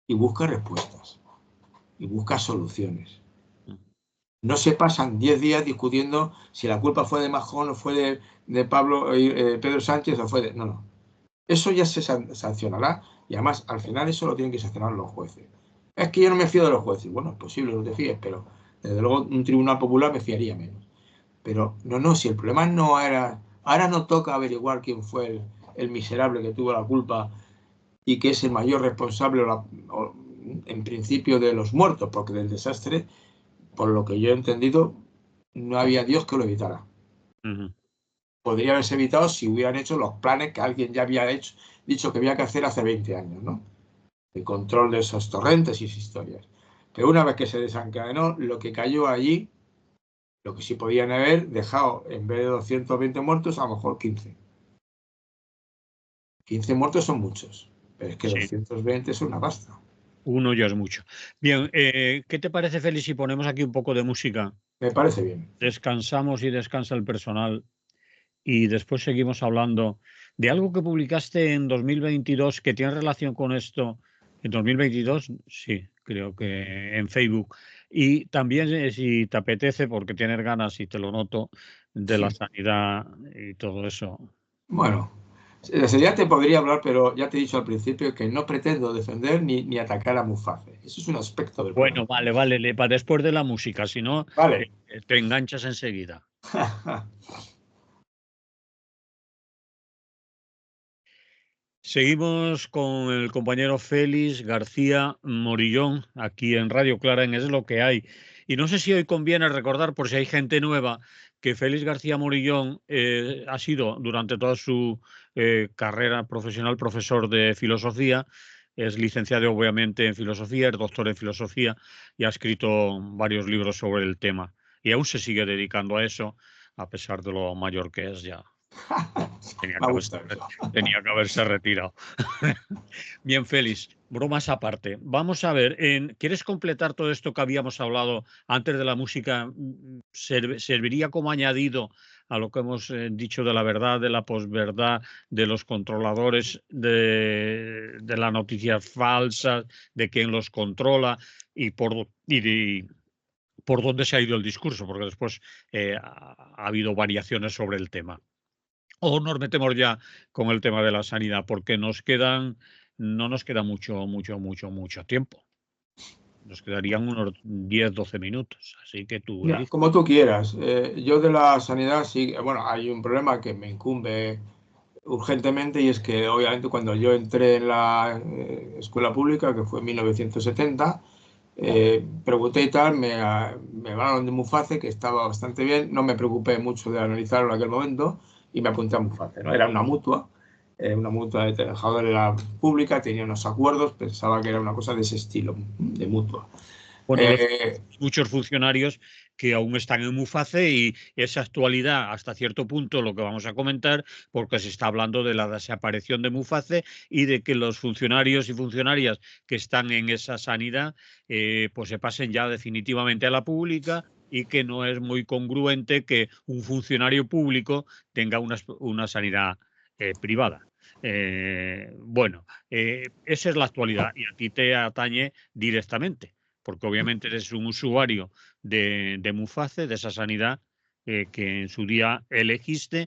[SPEAKER 2] y busca respuestas y busca soluciones. No se pasan 10 días discutiendo si la culpa fue de Majón o fue de Pedro Sánchez o fue de... No. Eso ya se sancionará y además al final eso lo tienen que sancionar los jueces. Es que yo no me fío de los jueces. Bueno, es posible que no te fíes, pero desde luego un tribunal popular me fiaría menos. Pero no, si el problema no era... Ahora no toca averiguar quién fue el miserable que tuvo la culpa y que es el mayor responsable en principio de los muertos, porque del desastre, por lo que yo he entendido, no había Dios que lo evitara. Podría haberse evitado si hubieran hecho los planes que alguien ya había dicho que había que hacer hace 20 años, ¿no? El control de esos torrentes y esas historias. Pero una vez que se desencadenó, lo que cayó allí, lo que sí podían haber dejado, en vez de 220 muertos, a lo mejor 15. 15 muertos son muchos, pero es que sí. 220 es una pasta.
[SPEAKER 1] Uno ya es mucho. Bien, ¿qué te parece, Félix, si ponemos aquí un poco de música?
[SPEAKER 2] Me parece bien.
[SPEAKER 1] Descansamos y descansa el personal y después seguimos hablando de algo que publicaste en 2022 que tiene relación con esto. En 2022, sí, creo que en Facebook. Y también, si te apetece, porque tienes ganas y te lo noto, de la sanidad y todo eso.
[SPEAKER 2] Bueno, De sanidad te podría hablar, pero ya te he dicho al principio que no pretendo defender ni atacar a Muface. Eso es un aspecto del problema.
[SPEAKER 1] Bueno, vale, para después de la música, si no,
[SPEAKER 2] Vale.
[SPEAKER 1] te enganchas enseguida. Seguimos con el compañero Félix García Morillón, aquí en Radio Clara, en Es lo que hay. Y no sé si hoy conviene recordar, por si hay gente nueva, que Félix García Morillón ha sido durante toda su carrera profesional profesor de filosofía. Es licenciado obviamente en filosofía, es doctor en filosofía y ha escrito varios libros sobre el tema. Y aún se sigue dedicando a eso, a pesar de lo mayor que es ya.
[SPEAKER 2] Me gusta eso.
[SPEAKER 1] Tenía que haberse retirado. Bien, Félix, bromas aparte. Vamos a ver, ¿quieres completar todo esto que habíamos hablado antes de la música? ¿Serviría como añadido a lo que hemos dicho de la verdad, de la posverdad, de los controladores de las noticias falsas, de quién los controla y por dónde se ha ido el discurso? Porque después ha habido variaciones sobre el tema. O nos metemos ya con el tema de la sanidad, porque no nos queda mucho tiempo. Nos quedarían unos 10, 12 minutos. Así que tú
[SPEAKER 2] Mira,
[SPEAKER 1] eliges.
[SPEAKER 2] como tú quieras. Yo de la sanidad sí, bueno, hay un problema que me incumbe urgentemente y es que obviamente cuando yo entré en la escuela pública, que fue en 1970, pregunté y tal, me hablaron de Muface, que estaba bastante bien, no me preocupé mucho de analizarlo en aquel momento y me apunté a Muface, ¿no? Era una mutua de trabajadores era pública, tenía unos acuerdos, pensaba que era una cosa de ese estilo, de mutua.
[SPEAKER 1] Bueno,
[SPEAKER 2] Eh,
[SPEAKER 1] muchos funcionarios que aún están en Muface y esa actualidad hasta cierto punto lo que vamos a comentar, porque se está hablando de la desaparición de Muface y de que los funcionarios y funcionarias que están en esa sanidad pues se pasen ya definitivamente a la pública y que no es muy congruente que un funcionario público tenga una sanidad privada. Esa es la actualidad y a ti te atañe directamente porque obviamente eres un usuario de Muface, de esa sanidad que en su día elegiste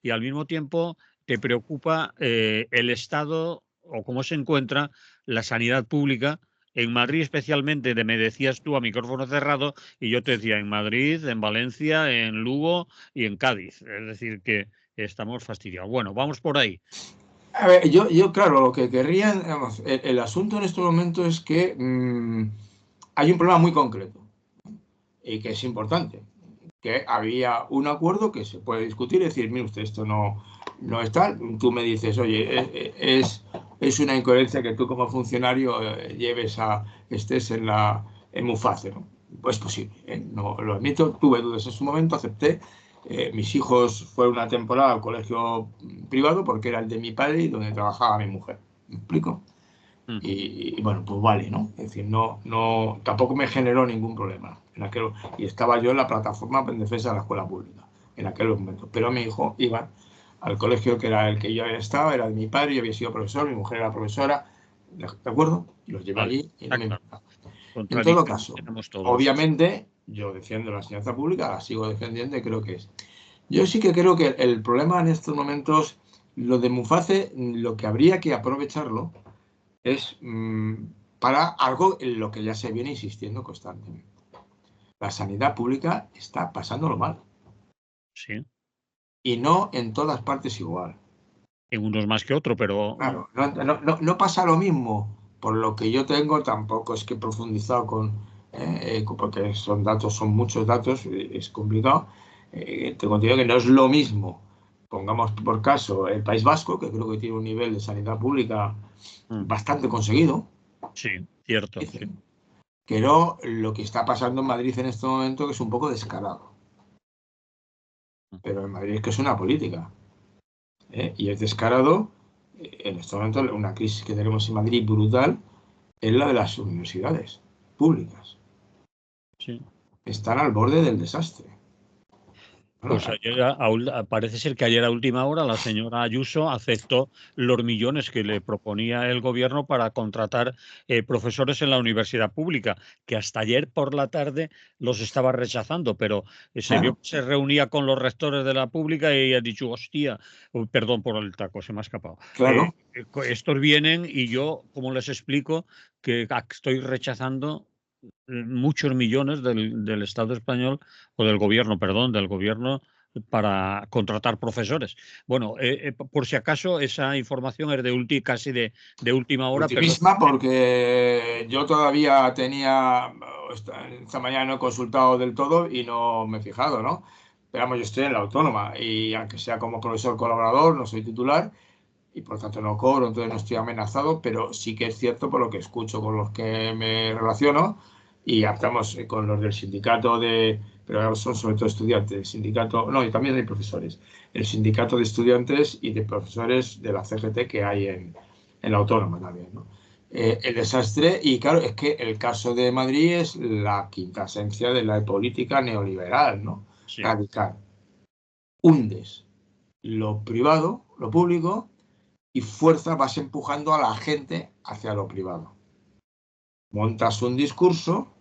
[SPEAKER 1] y al mismo tiempo te preocupa el estado o cómo se encuentra la sanidad pública en Madrid especialmente, me decías tú a micrófono cerrado y yo te decía en Madrid, en Valencia, en Lugo y en Cádiz. Es decir, que estamos fastidiados. Bueno, vamos por ahí.
[SPEAKER 2] A ver, yo claro, lo que querría, digamos, el asunto en este momento es que hay un problema muy concreto y que es importante, que había un acuerdo que se puede discutir y decir, mire usted, esto no es tal. Tú me dices, oye, es una incoherencia que tú como funcionario estés en Muface, ¿no? Pues posible, ¿eh? No lo admito, tuve dudas en su momento, acepté. Mis hijos fueron una temporada al colegio privado porque era el de mi padre y donde trabajaba mi mujer. ¿Me explico?
[SPEAKER 1] Mm.
[SPEAKER 2] Y bueno, pues vale, ¿no? Es decir, tampoco me generó ningún problema. Y estaba yo en la plataforma en defensa de la escuela pública en aquel momento. Pero mi hijo iba al colegio que era el que yo había estado, era de mi padre, yo había sido profesor, mi mujer era profesora, ¿de acuerdo? Y los llevé
[SPEAKER 1] Vale,
[SPEAKER 2] allí y no
[SPEAKER 1] está
[SPEAKER 2] me
[SPEAKER 1] claro.
[SPEAKER 2] importaba. En todo
[SPEAKER 1] Contradicciones
[SPEAKER 2] caso,
[SPEAKER 1] tenemos todos.
[SPEAKER 2] obviamente, yo defiendo la enseñanza pública, la sigo defendiendo y creo que es. Yo sí que creo que el problema en estos momentos, lo de Muface, lo que habría que aprovecharlo es para algo en lo que ya se viene insistiendo constantemente. La sanidad pública está pasándolo mal.
[SPEAKER 1] Sí.
[SPEAKER 2] Y no en todas partes igual.
[SPEAKER 1] En unos más que otro, pero
[SPEAKER 2] Claro, no pasa lo mismo. Por lo que yo tengo, tampoco es que he profundizado porque son muchos datos, es complicado. Tengo entendido que no es lo mismo. Pongamos por caso el País Vasco, que creo que tiene un nivel de sanidad pública bastante conseguido.
[SPEAKER 1] sí, cierto. Sí.
[SPEAKER 2] Dicen. Que no lo que está pasando en Madrid en este momento, que es un poco descarado. Pero en Madrid es que es una política. Y es descarado. En este momento, una crisis que tenemos en Madrid brutal es la de las universidades públicas.
[SPEAKER 1] Sí.
[SPEAKER 2] Están al borde del desastre. Bueno,
[SPEAKER 1] Pues ayer, parece ser que ayer a última hora la señora Ayuso aceptó los millones que le proponía el gobierno para contratar profesores en la universidad pública, que hasta ayer por la tarde los estaba rechazando, pero se vio
[SPEAKER 2] claro,
[SPEAKER 1] que se reunía con los rectores de la pública y ha dicho, hostia, perdón por el taco, se me ha escapado.
[SPEAKER 2] claro.
[SPEAKER 1] Estos vienen y yo, ¿cómo les explico que estoy rechazando muchos millones del Estado español o del gobierno, perdón, del gobierno para contratar profesores? Bueno, por si acaso esa información es casi de última hora, pero
[SPEAKER 2] Ultimísima porque yo todavía tenía, esta mañana no he consultado del todo y no me he fijado, ¿no? Pero vamos, yo estoy en la autónoma y aunque sea como profesor colaborador, no soy titular y por tanto no cobro, entonces no estoy amenazado, pero sí que es cierto por lo que escucho con los que me relaciono y estamos con los del sindicato de, pero son sobre todo estudiantes, el sindicato, no, y también hay profesores, el sindicato de estudiantes y de profesores de la CGT que hay en la autónoma también, ¿no? El desastre, y claro, es que el caso de Madrid es la quinta esencia de la política neoliberal, ¿no?
[SPEAKER 1] sí.
[SPEAKER 2] Radical. Hundes lo privado, lo público, y fuerza vas empujando a la gente hacia lo privado. Montas un discurso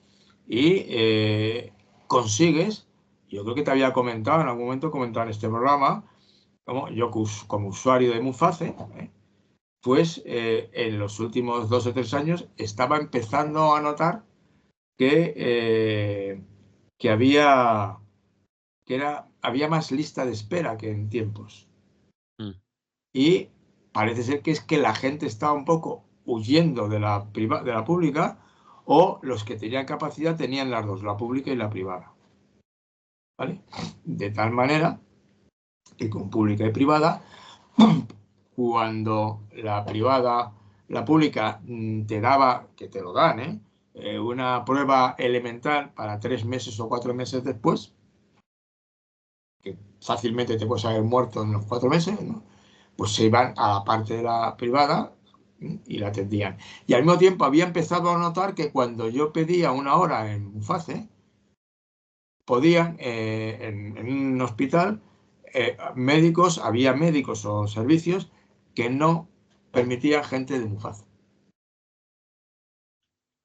[SPEAKER 2] y consigues, yo creo que te había comentado, en algún momento comentado en este programa, como yo como usuario de Muface, pues en los últimos 2 o 3 años estaba empezando a notar que había más lista de espera que en tiempos.
[SPEAKER 1] Mm.
[SPEAKER 2] Y parece ser que es que la gente estaba un poco huyendo de la pública o los que tenían capacidad tenían las dos, la pública y la privada. ¿Vale? De tal manera que con pública y privada, cuando la pública te daba, que te lo dan, una prueba elemental para 3 meses o 4 meses después, que fácilmente te puedes haber muerto en los 4 meses, ¿no? Pues se iban a la parte de la privada y la atendían. Y al mismo tiempo había empezado a notar que cuando yo pedía una hora en Muface, podían, en un hospital, había médicos o servicios que no permitían gente de Muface.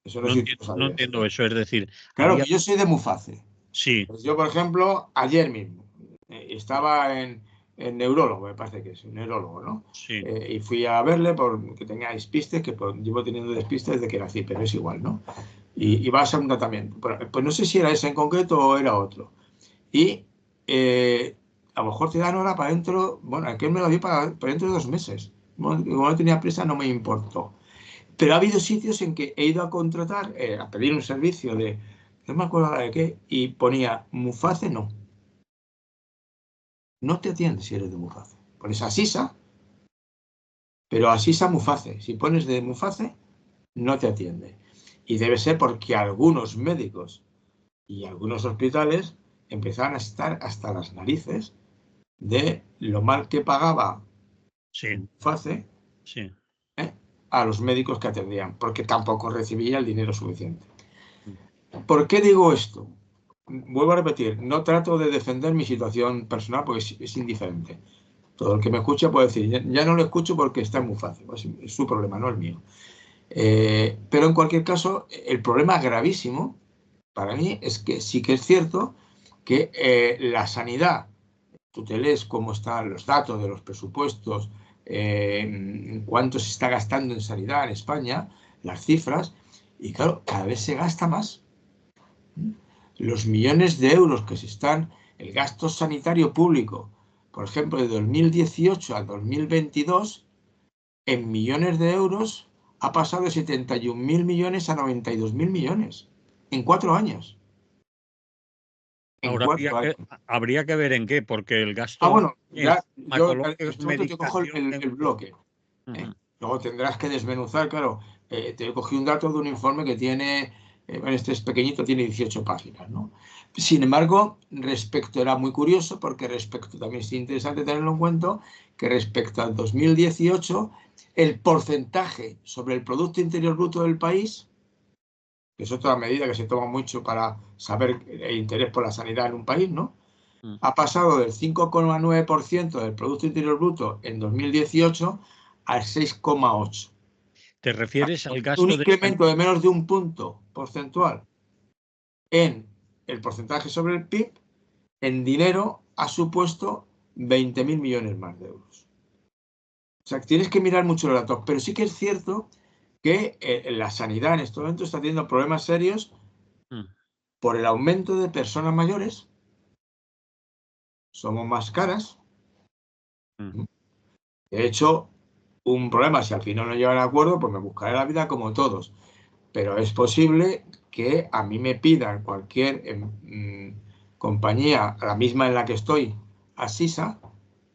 [SPEAKER 2] Eso no
[SPEAKER 1] No
[SPEAKER 2] sé si tú
[SPEAKER 1] entiendo,
[SPEAKER 2] lo
[SPEAKER 1] no
[SPEAKER 2] sabías.
[SPEAKER 1] entiendo eso, es decir,
[SPEAKER 2] Claro
[SPEAKER 1] había...
[SPEAKER 2] que yo soy de Muface.
[SPEAKER 1] Sí,
[SPEAKER 2] Pues yo, por ejemplo, ayer mismo estaba en neurólogo, me parece que es un neurólogo, ¿no?
[SPEAKER 1] sí,
[SPEAKER 2] Y fui a verle porque tenía despistes, que llevo teniendo despistes desde que nací, pero es igual, ¿no? Y vas a un tratamiento. Pues no sé si era ese en concreto o era otro. Y a lo mejor te dan hora para dentro, bueno, aquel me lo dio para dentro de 2 meses. Bueno, como no tenía prisa, no me importó. Pero ha habido sitios en que he ido a contratar, a pedir un servicio de, no me acuerdo ahora de qué, y ponía Muface no. No te atiende si eres de Muface. Pones Asisa, pero Asisa Muface. Si pones de Muface, no te atiende. Y debe ser porque algunos médicos y algunos hospitales empezaron a estar hasta las narices de lo mal que pagaba
[SPEAKER 1] sí,
[SPEAKER 2] Muface,
[SPEAKER 1] sí.
[SPEAKER 2] ¿eh? A los médicos que atendían, porque tampoco recibía el dinero suficiente.
[SPEAKER 1] Mm.
[SPEAKER 2] ¿Por qué digo esto? Vuelvo a repetir, no trato de defender mi situación personal porque es indiferente. Todo el que me escucha puede decir, ya no lo escucho porque está muy fácil. Pues es su problema, no el mío. Pero en cualquier caso, el problema gravísimo para mí es que sí que es cierto que la sanidad, tú te lees cómo están los datos de los presupuestos, cuánto se está gastando en sanidad en España, las cifras, y claro, cada vez se gasta más. Los millones de euros que se están, el gasto sanitario público, por ejemplo, de 2018 a 2022, en millones de euros, ha pasado de 71.000 millones a 92.000 millones en 4 años. En
[SPEAKER 1] Ahora
[SPEAKER 2] 4 años.
[SPEAKER 1] habría que ver en qué, porque el gasto
[SPEAKER 2] Bueno,
[SPEAKER 1] en
[SPEAKER 2] ya yo en
[SPEAKER 1] farmacología,
[SPEAKER 2] este momento te cojo
[SPEAKER 1] medicación...
[SPEAKER 2] el bloque.
[SPEAKER 1] Ujú.
[SPEAKER 2] Luego tendrás que desmenuzar, claro. Te cogí un dato de un informe que tiene, bueno, este es pequeñito, tiene 18 páginas, ¿no? Sin embargo, era muy curioso porque también es interesante tenerlo en cuenta, que respecto al 2018, el porcentaje sobre el Producto Interior Bruto del país, que es otra medida que se toma mucho para saber el interés por la sanidad en un país, ¿no? ha pasado del 5,9% del Producto Interior Bruto en 2018 al 6,8%.
[SPEAKER 1] ¿Te refieres al
[SPEAKER 2] Un
[SPEAKER 1] gasto de
[SPEAKER 2] incremento de menos de un punto porcentual en el porcentaje sobre el PIB, en dinero ha supuesto 20.000 millones más de euros. O sea, tienes que mirar mucho los datos, pero sí que es cierto que la sanidad en este momento está teniendo problemas serios por el aumento de personas mayores. Somos más caras. De hecho, un problema, si al final no llegan a acuerdo, pues me buscaré la vida como todos. Pero es posible que a mí me pidan cualquier compañía, la misma en la que estoy, Asisa,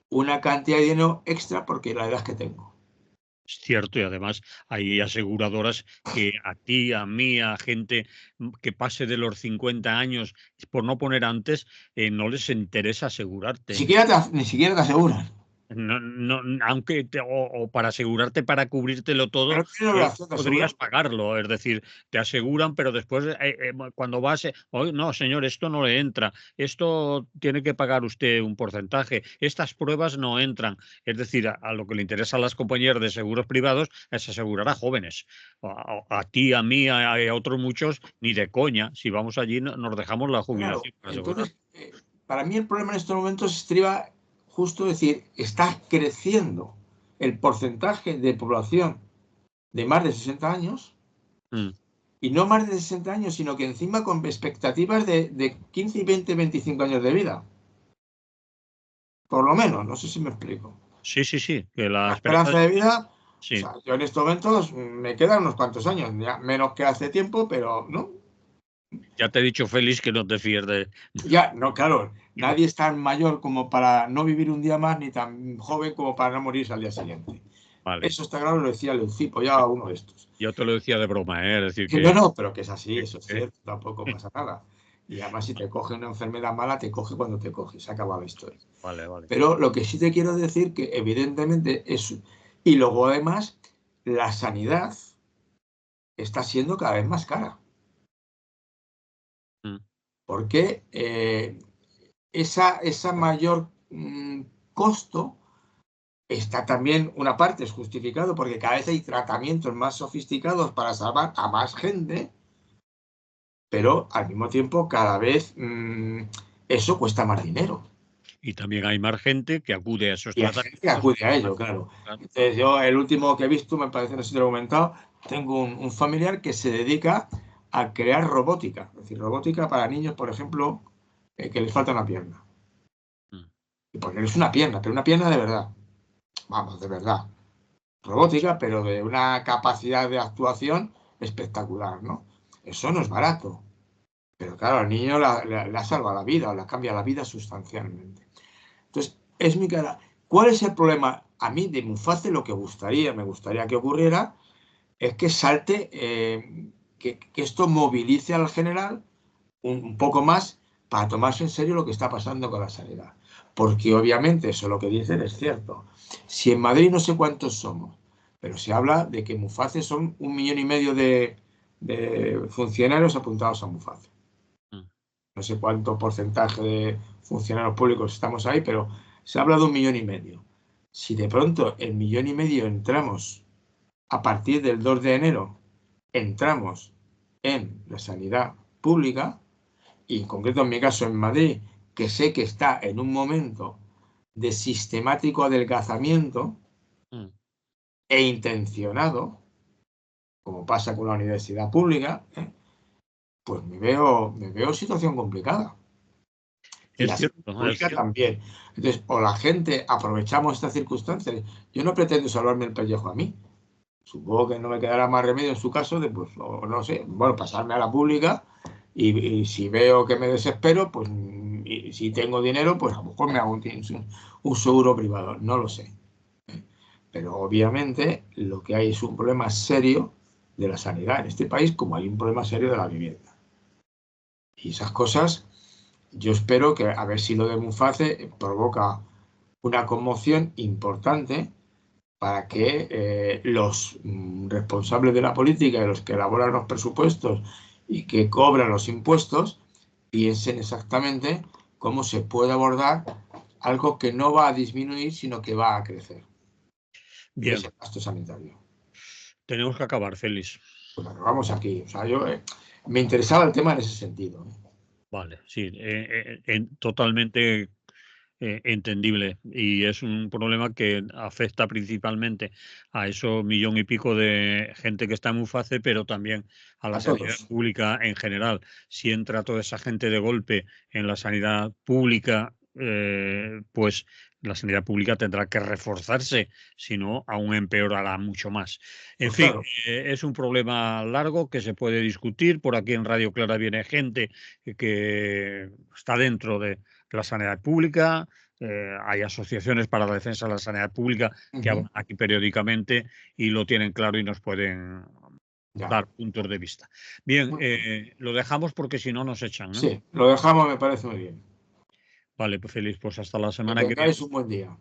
[SPEAKER 2] una cantidad de dinero extra porque la edad que tengo.
[SPEAKER 1] Es cierto, y además hay aseguradoras que a ti, a mí, a gente que pase de los 50 años, por no poner antes, no les interesa asegurarte.
[SPEAKER 2] Ni siquiera te aseguran.
[SPEAKER 1] No, aunque o para asegurarte, para cubrírtelo todo,
[SPEAKER 2] Pero tiene obligación de
[SPEAKER 1] podrías
[SPEAKER 2] asegurar.
[SPEAKER 1] pagarlo. Es decir, te aseguran, pero después cuando vas, no, señor, esto no le entra, esto tiene que pagar usted un porcentaje, estas pruebas no entran. Es decir, a lo que le interesa a las compañías de seguros privados es asegurar a jóvenes. A ti, a mí, a otros muchos, ni de coña. Si vamos allí, nos dejamos la jubilación
[SPEAKER 2] Claro,
[SPEAKER 1] para asegurar.
[SPEAKER 2] entonces, para mí el problema en estos momentos estriba justo decir, está creciendo el porcentaje de población de más de 60 años, y no más de 60 años, sino que encima con expectativas de 15 y 20, 25 años de vida. Por lo menos, no sé si me explico.
[SPEAKER 1] Sí, que la
[SPEAKER 2] La
[SPEAKER 1] esperanza
[SPEAKER 2] esperanza de vida,
[SPEAKER 1] sí.
[SPEAKER 2] o sea, yo en estos momentos me quedan unos cuantos años, ya menos que hace tiempo, pero no.
[SPEAKER 1] Ya te he dicho, Félix, que no te fíes de...
[SPEAKER 2] Ya, no, claro, nadie es tan mayor como para no vivir un día más, ni tan joven como para no morirse al día siguiente.
[SPEAKER 1] Vale.
[SPEAKER 2] Eso está claro, lo decía Leucipo, ya uno de estos.
[SPEAKER 1] Yo te lo decía de broma, ¿eh? Es decir,
[SPEAKER 2] No,
[SPEAKER 1] que...
[SPEAKER 2] no, pero que es así, eso es cierto, tampoco pasa nada. Y además, si te coge una enfermedad mala, te coge cuando te coge, se acaba la historia.
[SPEAKER 1] Vale.
[SPEAKER 2] Pero lo que sí te quiero decir que evidentemente es... Y luego además, la sanidad está siendo cada vez más cara. Porque esa mayor costo está también, una parte es justificado porque cada vez hay tratamientos más sofisticados para salvar a más gente, pero al mismo tiempo cada vez eso cuesta más dinero.
[SPEAKER 1] Y también hay más gente que acude a esos
[SPEAKER 2] Y hay gente que
[SPEAKER 1] tratamientos.
[SPEAKER 2] acude a ello, claro. Entonces yo, el último que he visto, me parece, no sé si te lo he comentado, tengo un familiar que se dedica a crear robótica. Es decir, robótica para niños, por ejemplo, que les falta una pierna. Porque es una pierna, pero una pierna de verdad. Vamos, de verdad. Robótica, pero de una capacidad de actuación espectacular, ¿no? Eso no es barato. Pero claro, al niño le salva la vida o le cambia la vida sustancialmente. Entonces, es mi cara. ¿Cuál es el problema? A mí de Muface lo que me gustaría que ocurriera, es que salte, que esto movilice al general un poco más para tomarse en serio lo que está pasando con la sanidad. Porque obviamente eso lo que dicen es cierto. Si en Madrid no sé cuántos somos, pero se habla de que Muface son 1,5 millones de funcionarios apuntados a Muface. No sé cuánto porcentaje de funcionarios públicos estamos ahí, pero se habla de 1,5 millones. Si de pronto el 1,5 millones entramos a partir del 2 de enero, entramos en la sanidad pública, y en concreto en mi caso en Madrid, que sé que está en un momento de sistemático adelgazamiento e intencionado, como pasa con la universidad pública, pues me veo situación complicada. Y
[SPEAKER 1] Es
[SPEAKER 2] la
[SPEAKER 1] cierto,
[SPEAKER 2] pública también. Entonces, o la gente aprovechamos estas circunstancias. Yo no pretendo salvarme el pellejo a mí. Supongo que no me quedará más remedio en su caso de, pues, o no sé, bueno, pasarme a la pública y si veo que me desespero, pues y si tengo dinero, pues a lo mejor me hago un seguro privado, no lo sé. Pero obviamente lo que hay es un problema serio de la sanidad en este país, como hay un problema serio de la vivienda. Y esas cosas, yo espero que, a ver si lo de Muface provoca una conmoción importante para que los responsables de la política y los que elaboran los presupuestos y que cobran los impuestos piensen exactamente cómo se puede abordar algo que no va a disminuir, sino que va a crecer. Y es
[SPEAKER 1] Bien,
[SPEAKER 2] el gasto sanitario.
[SPEAKER 1] tenemos que acabar, Félix.
[SPEAKER 2] Pues acabamos aquí. O sea, yo me interesaba el tema en ese sentido.
[SPEAKER 1] Vale, sí, totalmente entendible. Y es un problema que afecta principalmente a esos millón y pico de gente que está en UFACE, pero también a la
[SPEAKER 2] A
[SPEAKER 1] sanidad
[SPEAKER 2] todos.
[SPEAKER 1] pública en general. Si entra toda esa gente de golpe en la sanidad pública, pues la sanidad pública tendrá que reforzarse, si no, aún empeorará mucho más. En
[SPEAKER 2] Pues
[SPEAKER 1] fin,
[SPEAKER 2] claro.
[SPEAKER 1] es un problema largo que se puede discutir. Por aquí en Radio Clara viene gente que está dentro de la sanidad pública. Hay asociaciones para la defensa de la sanidad pública que hablan aquí periódicamente y lo tienen claro y nos pueden
[SPEAKER 2] Ya.
[SPEAKER 1] dar puntos de vista. Bien,
[SPEAKER 2] Muy bien.
[SPEAKER 1] lo dejamos porque si no nos echan, ¿no?
[SPEAKER 2] Sí, lo dejamos, me parece muy bien.
[SPEAKER 1] Vale, pues Félix, pues hasta la
[SPEAKER 2] Que
[SPEAKER 1] semana que viene.
[SPEAKER 2] tengáis un buen día.